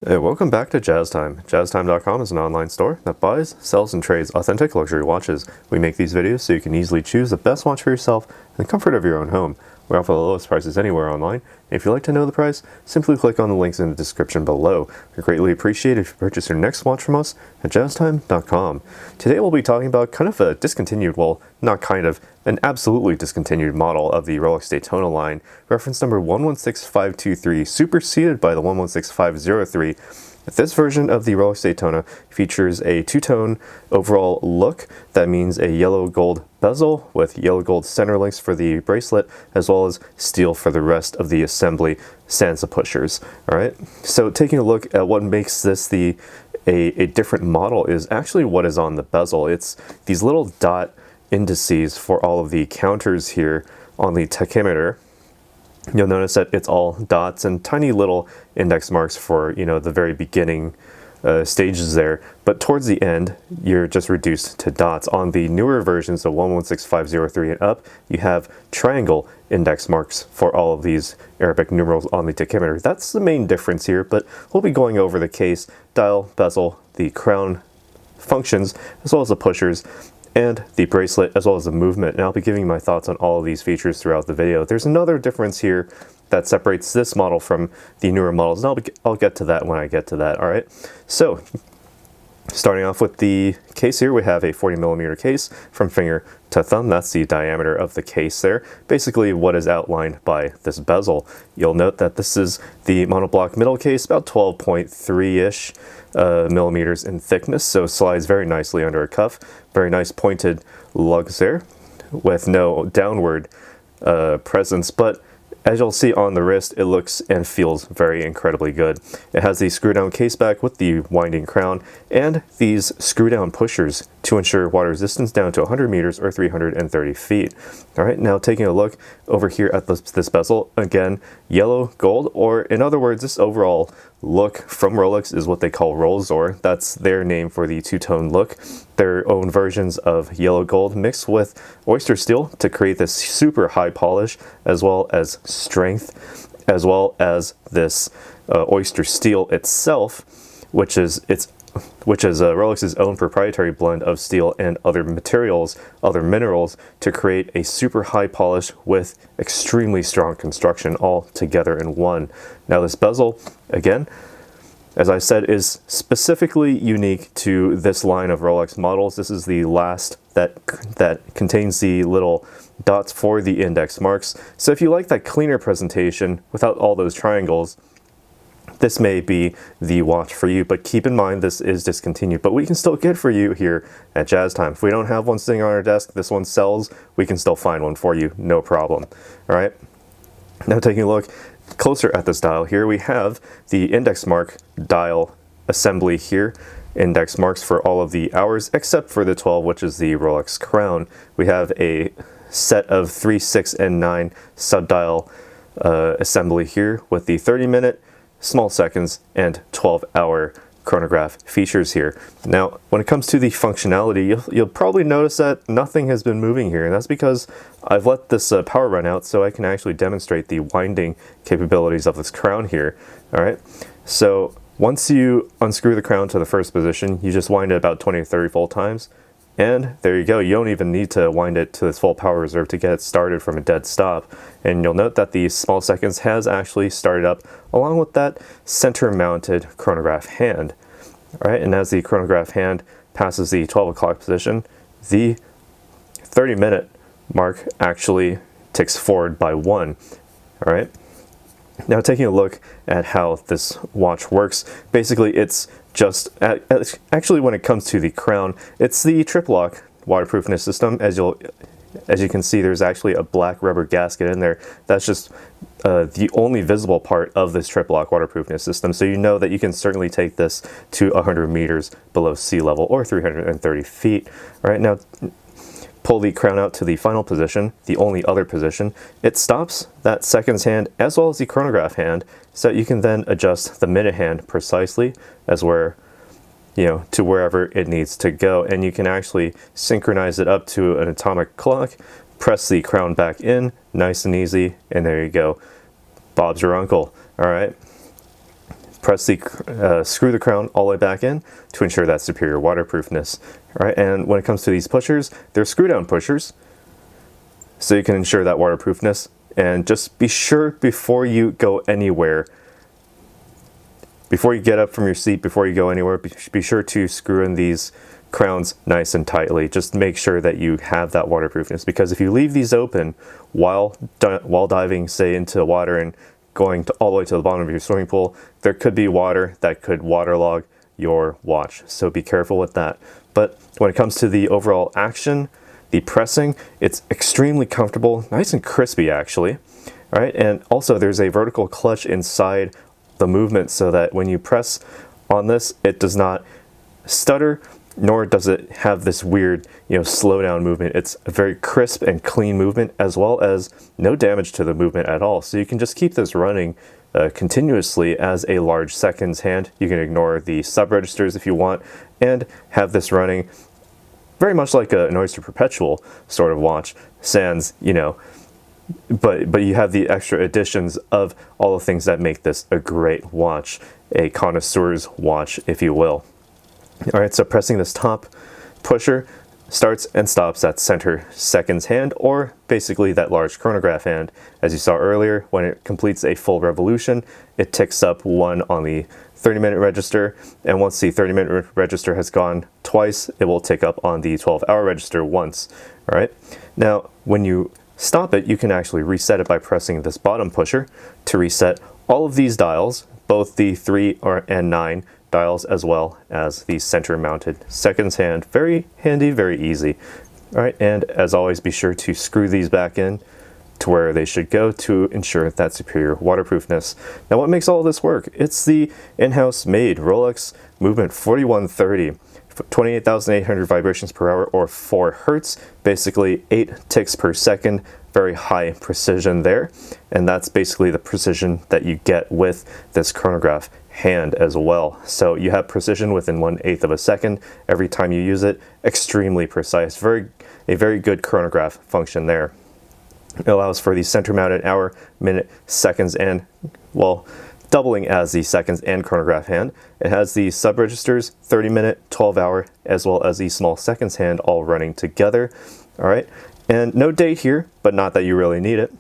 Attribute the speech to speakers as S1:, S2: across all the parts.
S1: Hey, welcome back to Jazz Time. JazzTime.com is an online store that buys, sells, and trades authentic luxury watches. We make these videos so you can easily choose the best watch for yourself in the comfort of your own home. We offer the lowest prices anywhere online. If you'd like to know the price, simply click on the links in the description below. We greatly appreciate it if you purchase your next watch from us at JazzTime.com. Today we'll be talking about kind of a discontinued, well, not kind of, an absolutely discontinued model of the Rolex Daytona line, reference number 116523, superseded by the 116503. This version of the Rolex Daytona features a two-tone overall look. That means a yellow gold bezel with yellow gold center links for the bracelet, as well as steel for the rest of the assembly Sansa pushers. Alright, so taking a look at what makes this a different model is actually what is on the bezel. It's these little dot indices for all of the counters here on the tachometer. You'll notice that it's all dots and tiny little index marks for, the very beginning stages there. But towards the end, you're just reduced to dots. On the newer versions, the 116503 and up, you have triangle index marks for all of these Arabic numerals on the tachometer. That's the main difference here, but we'll be going over the case, dial, bezel, the crown functions, as well as the pushers, and the bracelet, as well as the movement, and I'll be giving my thoughts on all of these features throughout the video. There's another difference here that separates this model from the newer models, and I'll get to that when I get to that. Alright, so starting off with the case here, we have a 40mm case from finger to thumb. That's the diameter of the case there. Basically what is outlined by this bezel. You'll note that this is the monoblock middle case, about 12.3-ish millimeters in thickness, so slides very nicely under a cuff. Very nice pointed lugs there with no downward presence, but as you'll see on the wrist, it looks and feels very incredibly good. It has the screw down case back with the winding crown and these screw down pushers to ensure water resistance down to 100 meters or 330 feet. All right, now taking a look over here at this bezel, again, yellow gold, or in other words, this overall look from Rolex is what they call Rolzor. That's their name for the two-tone look. Their own versions of yellow gold mixed with oyster steel to create this super high polish, as well as strength, as well as this oyster steel itself, which is Rolex's own proprietary blend of steel and other materials, other minerals, to create a super high polish with extremely strong construction all together in one. Now this bezel, again, as I said, is specifically unique to this line of Rolex models. This is the last that contains the little dots for the index marks. So if you like that cleaner presentation without all those triangles, this may be the watch for you, but keep in mind this is discontinued, but we can still get for you here at Jazz Time. If we don't have one sitting on our desk, this one sells, we can still find one for you, no problem. All right, now taking a look closer at this dial here, we have the index mark dial assembly here. Index marks for all of the hours except for the 12, which is the Rolex crown. We have a set of 3, 6, and 9 subdial assembly here with the 30-minute, small seconds, and 12-hour chronograph features here. Now, when it comes to the functionality, you'll probably notice that nothing has been moving here, and that's because I've let this power run out so I can actually demonstrate the winding capabilities of this crown here. All right, so once you unscrew the crown to the first position, you just wind it about 20 to 30 full times, and there you go. You don't even need to wind it to its full power reserve to get it started from a dead stop. And you'll note that the small seconds has actually started up along with that center mounted chronograph hand. All right, and as the chronograph hand passes the 12 o'clock position, the 30-minute mark actually ticks forward by 1. All right. Now taking a look at how this watch works, basically it's just, actually when it comes to the crown, it's the trip-lock waterproofness system. As you can see, there's actually a black rubber gasket in there. That's just the only visible part of this trip-lock waterproofness system, so you know that you can certainly take this to 100 meters below sea level or 330 feet. All right, now pull the crown out to the final position, the only other position. It stops that seconds hand as well as the chronograph hand, so you can then adjust the minute hand precisely as to wherever it needs to go, and you can actually synchronize it up to an atomic clock, press the crown back in, nice and easy, and there you go. Bob's your uncle. All right. screw the crown all the way back in to ensure that superior waterproofness. All right, and when it comes to these pushers, they're screw down pushers, so you can ensure that waterproofness. And just be sure before you go anywhere, before you get up from your seat, before you go anywhere, be sure to screw in these crowns nice and tightly. Just make sure that you have that waterproofness, because if you leave these open while diving, say, into the water and going all the way to the bottom of your swimming pool, there could be water that could waterlog your watch. So be careful with that. But when it comes to the overall action, the pressing, it's extremely comfortable, nice and crispy actually. All right, and also there's a vertical clutch inside the movement so that when you press on this, it does not stutter, nor does it have this weird, slow down movement. It's a very crisp and clean movement, as well as no damage to the movement at all. So you can just keep this running continuously as a large seconds hand. You can ignore the sub registers if you want, and have this running very much like an Oyster Perpetual sort of watch, sans, but you have the extra additions of all the things that make this a great watch, a connoisseur's watch, if you will. All right, so pressing this top pusher starts and stops that center seconds hand, or basically that large chronograph hand. As you saw earlier, when it completes a full revolution, it ticks up 1 on the 30-minute register, and once the 30-minute register has gone twice, it will tick up on the 12-hour register once. All right, now when you stop it, you can actually reset it by pressing this bottom pusher to reset all of these dials, both the 3 and 9 dials, as well as the center mounted seconds hand. Very handy, very easy. All right, and as always, be sure to screw these back in to where they should go to ensure that superior waterproofness. Now, what makes all of this work? It's the in-house made Rolex Movement 4130, 28,800 vibrations per hour, or 4 hertz, basically 8 ticks per second. Very high precision there, and that's basically the precision that you get with this chronograph hand as well. So you have precision within 1/8 of a second every time you use it. Extremely precise. A very good chronograph function there. It allows for the center mounted hour, minute, seconds, and, well, doubling as the seconds and chronograph hand. It has the sub registers, 30-minute, 12-hour, as well as the small seconds hand, all running together. All right, and no date here, but not that you really need it.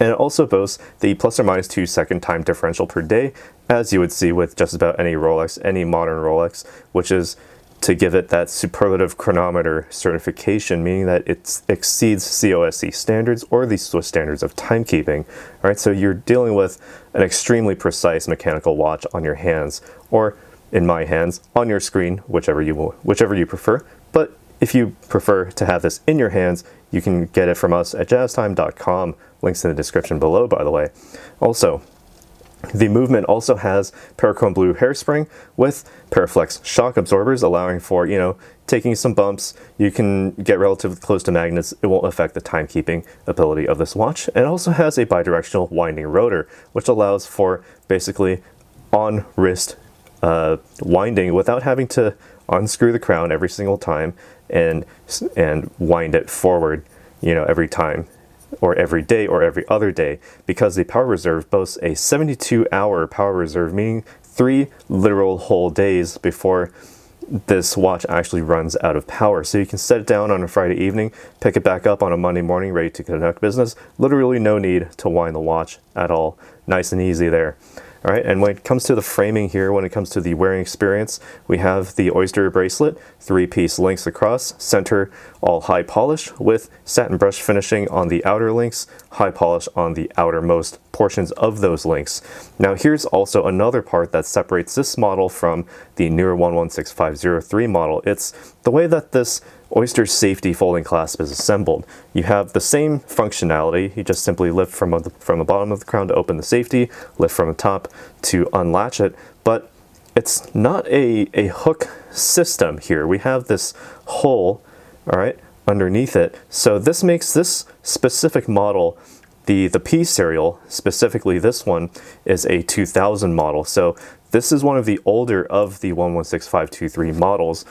S1: And it also boasts the ±2 second time differential per day, as you would see with just about any Rolex, any modern Rolex, which is to give it that superlative chronometer certification, meaning that it exceeds COSC standards, or the Swiss standards of timekeeping. All right, so you're dealing with an extremely precise mechanical watch on your hands, or in my hands, on your screen, whichever you prefer. But if you prefer to have this in your hands, you can get it from us at jazztime.com. Links in the description below, by the way. Also, the movement also has Parachrome Blue hairspring with Paraflex shock absorbers, allowing for, taking some bumps. You can get relatively close to magnets. It won't affect the timekeeping ability of this watch. And it also has a bidirectional winding rotor, which allows for basically on-wrist winding without having to unscrew the crown every single time and wind it forward, every time, or every day, or every other day, because the power reserve boasts a 72-hour power reserve, meaning 3 literal whole days before this watch actually runs out of power. So you can set it down on a Friday evening, pick it back up on a Monday morning, ready to conduct business. Literally no need to wind the watch at all. Nice and easy there. All right, and when it comes to the framing here, when it comes to the wearing experience, we have the Oyster bracelet, 3-piece links across, center all high polish with satin brush finishing on the outer links, high polish on the outermost portions of those links. Now here's also another part that separates this model from the newer 116503 model. It's the way that this Oyster safety folding clasp is assembled. You have the same functionality. You just simply lift from the bottom of the crown to open the safety, lift from the top to unlatch it, but it's not a hook system here. We have this hole, all right, underneath it. So this makes this specific model, the P serial, specifically this one, is a 2000 model. So this is one of the older of the 116523 models,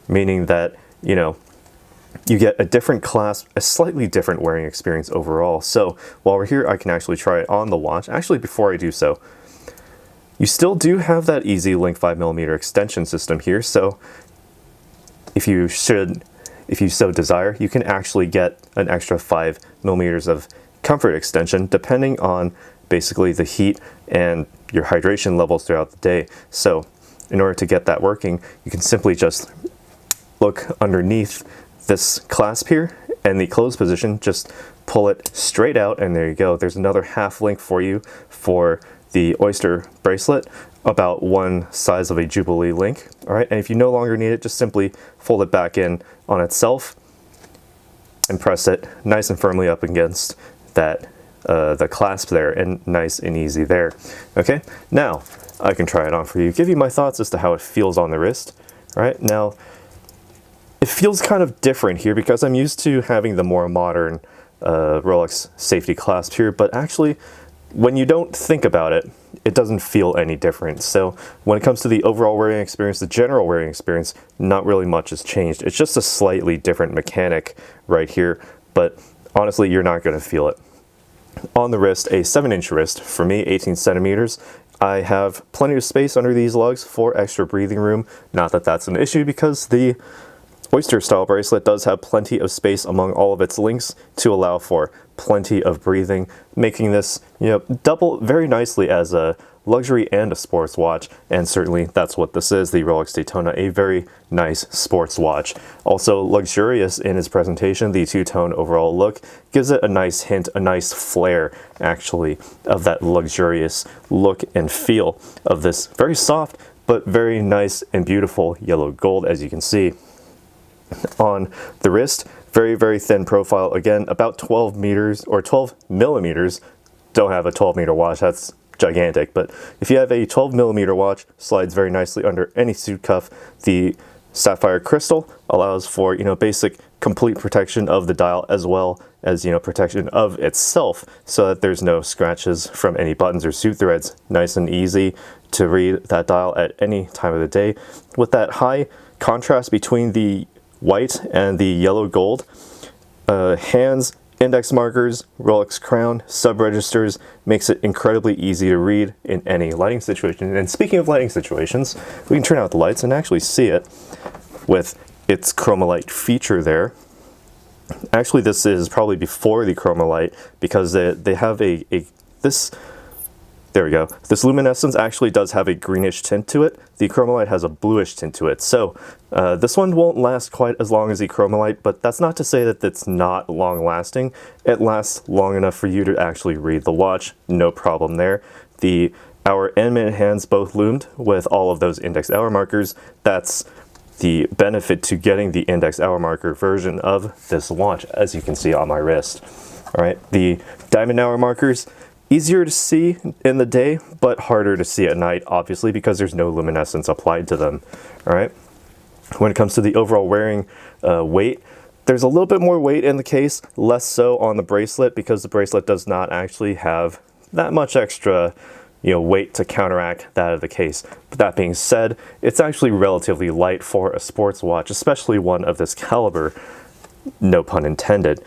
S1: meaning that, you get a different clasp, a slightly different wearing experience overall. So while we're here, I can actually try it on the watch. Actually, before I do so, You still do have that easy link 5mm extension system here, so if you so desire, you can actually get an extra 5mm of comfort extension depending on basically the heat and your hydration levels throughout the day. So in order to get that working, you can simply just look underneath this clasp here and the closed position, just pull it straight out, and there you go. There's another half link for you for the Oyster bracelet, about one size of a Jubilee link. All right, and if you no longer need it, just simply fold it back in on itself and press it nice and firmly up against that the clasp there, and nice and easy there. Okay, now I can try it on for you, give you my thoughts as to how it feels on the wrist. All right, now it feels kind of different here because I'm used to having the more modern Rolex safety clasp here, but actually when you don't think about it, it doesn't feel any different. So when it comes to the overall wearing experience, the general wearing experience, not really much has changed. It's just a slightly different mechanic right here, but honestly, you're not going to feel it. On the wrist, a 7-inch wrist, for me, 18 centimeters. I have plenty of space under these lugs for extra breathing room. Not that that's an issue because the Oyster style bracelet does have plenty of space among all of its links to allow for plenty of breathing, making this, double very nicely as a luxury and a sports watch. And certainly that's what this is, the Rolex Daytona, a very nice sports watch. Also luxurious in its presentation, the two-tone overall look gives it a nice hint, a nice flair actually, of that luxurious look and feel of this very soft but very nice and beautiful yellow gold, as you can see. On the wrist, very, very thin profile. Again, about 12 meters or 12 millimeters. Don't have a 12-meter watch, that's gigantic. But if you have a 12mm watch, slides very nicely under any suit cuff. The sapphire crystal allows for, basic complete protection of the dial, as well as, protection of itself, so that there's no scratches from any buttons or suit threads. Nice and easy to read that dial at any time of the day. With that high contrast between the white and the yellow gold, hands, index markers, Rolex crown, sub-registers, makes it incredibly easy to read in any lighting situation. And speaking of lighting situations, we can turn out the lights and actually see it with its chroma-light feature there. Actually, this is probably before the chroma-light because they have this. There we go. This luminescence actually does have a greenish tint to it. The chroma-light has a bluish tint to it. So this one won't last quite as long as the chroma-light, but that's not to say that it's not long-lasting. It lasts long enough for you to actually read the watch. No problem there. The hour and minute hands both loomed with all of those index hour markers. That's the benefit to getting the index hour marker version of this watch, as you can see on my wrist. All right, the diamond hour markers, easier to see in the day, but harder to see at night, obviously, because there's no luminescence applied to them. All right. When it comes to the overall wearing weight, there's a little bit more weight in the case, less so on the bracelet, because the bracelet does not actually have that much extra, weight to counteract that of the case. But that being said, it's actually relatively light for a sports watch, especially one of this caliber, no pun intended,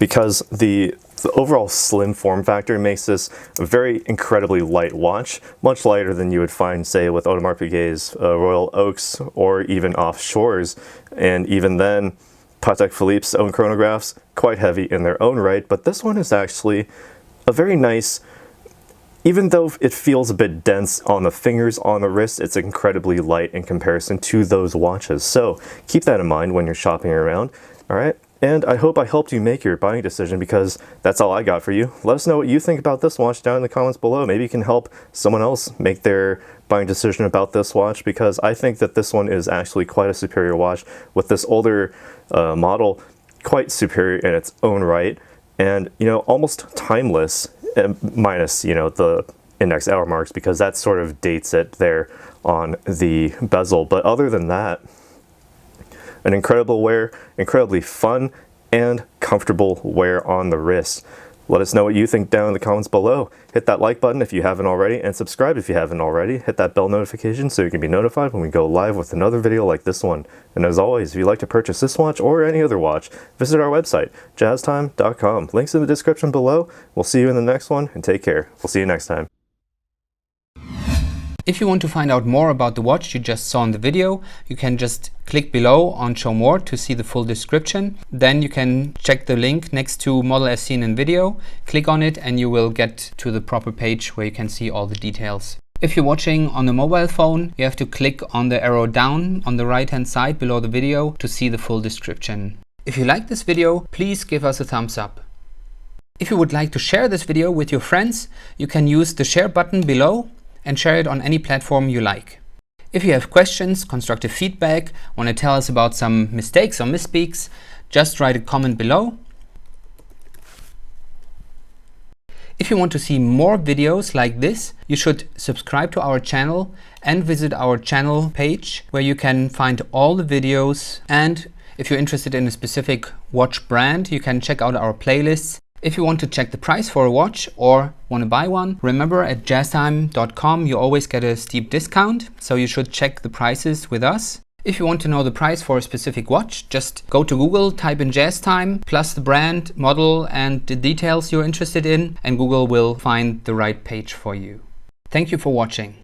S1: because the overall slim form factor makes this a very incredibly light watch, much lighter than you would find, say, with Audemars Piguet's Royal Oaks or even offshores. And even then, Patek Philippe's own chronographs, quite heavy in their own right, but this one is actually a very nice, even though it feels a bit dense on the fingers, on the wrist, it's incredibly light in comparison to those watches. So keep that in mind when you're shopping around, all right? And I hope I helped you make your buying decision, because that's all I got for you. Let us know what you think about this watch down in the comments below. Maybe you can help someone else make their buying decision about this watch, because I think that this one is actually quite a superior watch, with this older model quite superior in its own right, and almost timeless, minus the index hour marks, because that sort of dates it there on the bezel. But other than that, an incredible wear, incredibly fun and comfortable wear on the wrist. Let us know what you think down in the comments below. Hit that like button if you haven't already, and subscribe if you haven't already. Hit that bell notification so you can be notified when we go live with another video like this one. And as always, if you'd like to purchase this watch or any other watch, visit our website, jazztime.com. Links in the description below. We'll see you in the next one, and take care. We'll see you next time.
S2: If you want to find out more about the watch you just saw in the video, you can just click below on Show More to see the full description. Then you can check the link next to model as seen in video, click on it and you will get to the proper page where you can see all the details. If you're watching on a mobile phone, you have to click on the arrow down on the right hand side below the video to see the full description. If you like this video, please give us a thumbs up. If you would like to share this video with your friends, you can use the share button below and share it on any platform you like. If you have questions, constructive feedback, want to tell us about some mistakes or misspeaks, just write a comment below. If you want to see more videos like this, you should subscribe to our channel and visit our channel page where you can find all the videos. And if you're interested in a specific watch brand, you can check out our playlists. If you want to check the price for a watch or want to buy one, remember at jazztime.com you always get a steep discount, so you should check the prices with us. If you want to know the price for a specific watch, just go to Google, type in JazzTime, plus the brand, model and the details you're interested in, and Google will find the right page for you. Thank you for watching.